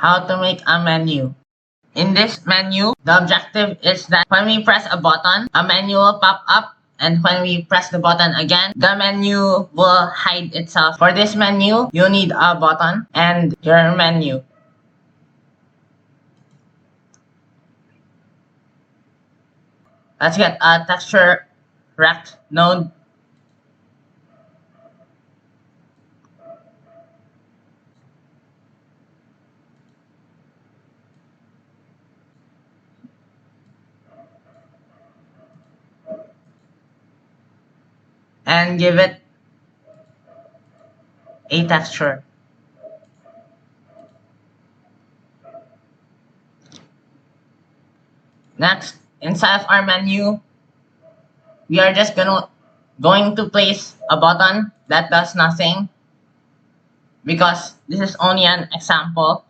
how to make a menu. In this menu, the objective is that when we press a button, a menu will pop up, and when we press the button again, the menu will hide itself. For this menu, you need a button and your menu. Let's get a texture rect node. And give it a texture. Next, inside of our menu, we are just going to place a button that does nothing, because this is only an example.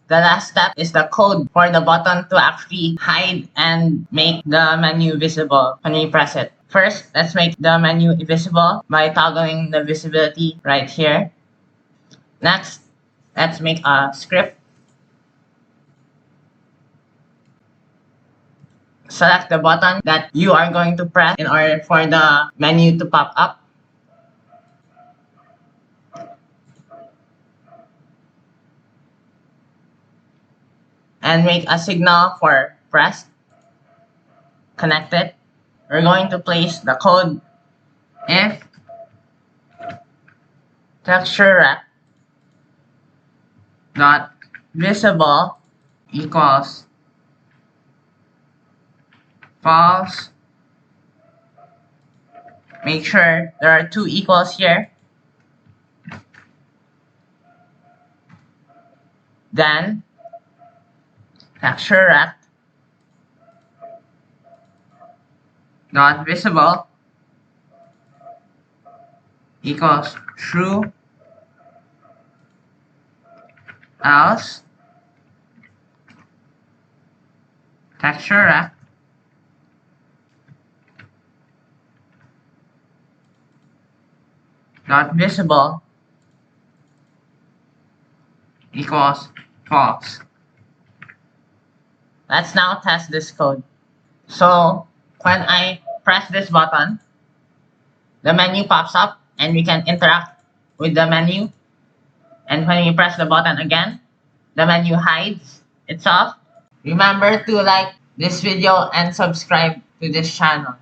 The last step is the code for the button to actually hide and make the menu visible when we press it. First, let's make the menu visible by toggling the visibility right here. Next, let's make a script. Select the button that you are going to press in order for the menu to pop up. And make a signal for press. Connect it. We're going to place the code if texture rect dot visible equals false. Make sure there are two equals here. Then texture rect dot visible equals true, else texture rect dot visible equals false. Let's now test this code. So when I press this button, the menu pops up and we can interact with the menu. And when we press the button again, the menu hides itself. Remember to like this video and subscribe to this channel.